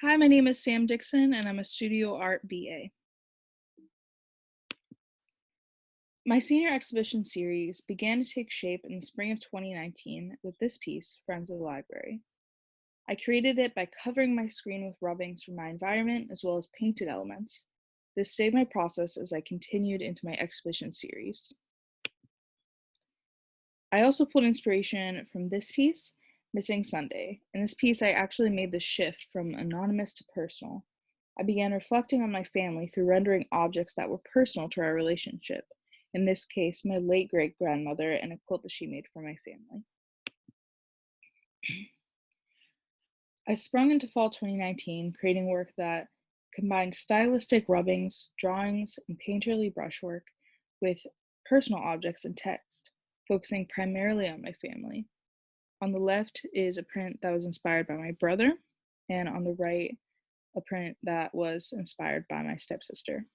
Hi, my name is Sam Dickson, and I'm a studio art BA. My senior exhibition series began to take shape in the spring of 2019 with this piece, Friends of the Library. I created it by covering my screen with rubbings from my environment as well as painted elements. This stayed my process as I continued into my exhibition series. I also pulled inspiration from this piece, Missing Sunday. In this piece, I actually made the shift from anonymous to personal. I began reflecting on my family through rendering objects that were personal to our relationship. In this case, my late great grandmother and a quilt that she made for my family. I sprung into fall 2019, creating work that combined stylistic rubbings, drawings, and painterly brushwork with personal objects and text, focusing primarily on my family. On the left is a print that was inspired by my brother, and on the right, a print that was inspired by my stepsister.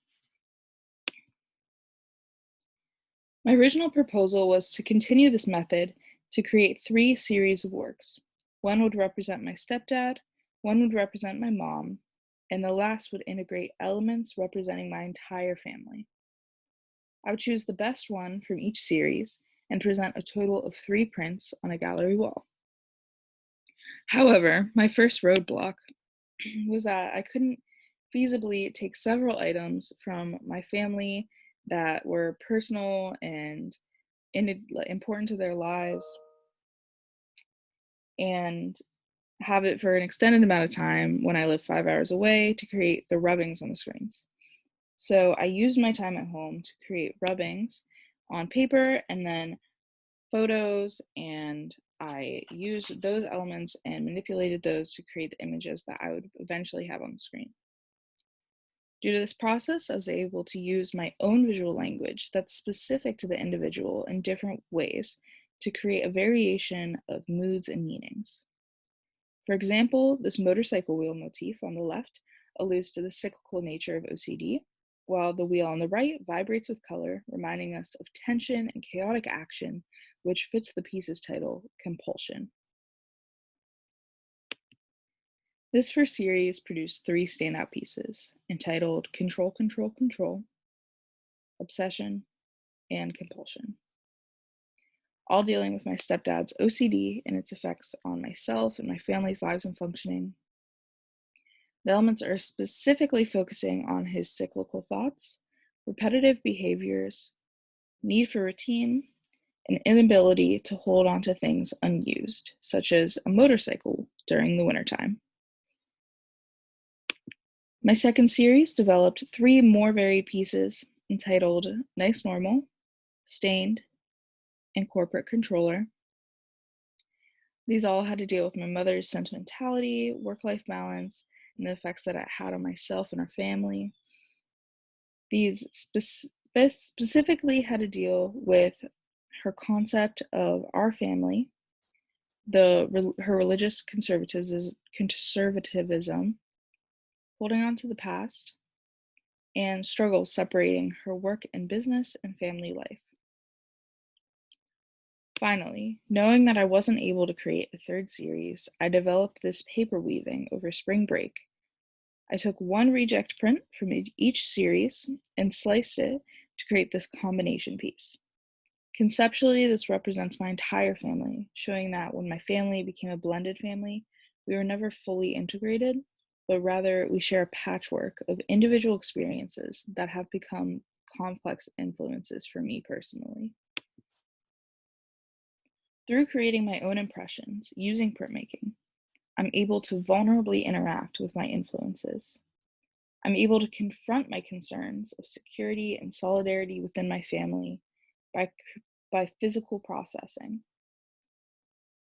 My original proposal was to continue this method to create 3 series of works. One would represent my stepdad, one would represent my mom, and the last would integrate elements representing my entire family. I would choose the best one from each series and present a total of 3 prints on a gallery wall. However, my first roadblock was that I couldn't feasibly take several items from my family that were personal and important to their lives and have it for an extended amount of time when I live 5 hours away to create the rubbings on the screens. So I used my time at home to create rubbings on paper and then photos, and I used those elements and manipulated those to create the images that I would eventually have on the screen. Due to this process, I was able to use my own visual language that's specific to the individual in different ways to create a variation of moods and meanings. For example, this motorcycle wheel motif on the left alludes to the cyclical nature of OCD, while the wheel on the right vibrates with color, reminding us of tension and chaotic action, which fits the piece's title, Compulsion. This first series produced 3 standout pieces, entitled Control, Control, Control, Obsession, and Compulsion, all dealing with my stepdad's OCD and its effects on myself and my family's lives and functioning. The elements are specifically focusing on his cyclical thoughts, repetitive behaviors, need for routine, and inability to hold on to things unused, such as a motorcycle during the wintertime. My second series developed 3 more varied pieces entitled Nice Normal, Stained, and Corporate Controller. These all had to deal with my mother's sentimentality, work-life balance, and the effects that it had on myself and our family. These specifically had to deal with her concept of our family, her religious conservatism, holding on to the past, and struggles separating her work and business and family life. Finally, knowing that I wasn't able to create a third series, I developed this paper weaving over spring break. I took one reject print from each series and sliced it to create this combination piece. Conceptually, this represents my entire family, showing that when my family became a blended family, we were never fully integrated, but rather we share a patchwork of individual experiences that have become complex influences for me personally. Through creating my own impressions using printmaking, I'm able to vulnerably interact with my influences. I'm able to confront my concerns of security and solidarity within my family by, by physical processing.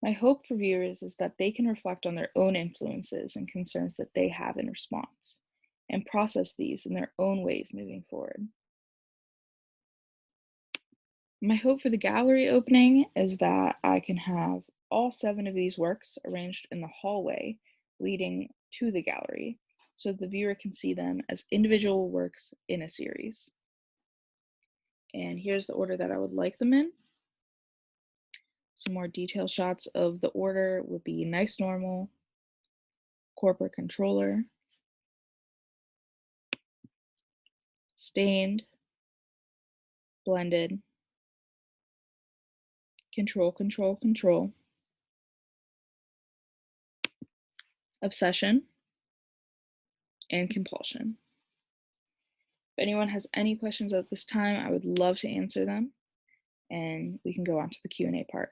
My hope for viewers is that they can reflect on their own influences and concerns that they have in response, and process these in their own ways moving forward. My hope for the gallery opening is that I can have all 7 of these works arranged in the hallway leading to the gallery so the viewer can see them as individual works in a series. And here's the order that I would like them in. Some more detailed shots of the order would be Nice Normal, corporate controller, stained, blended, control, control, control, obsession, and compulsion. If anyone has any questions at this time, I would love to answer them, and we can go on to the Q&A part.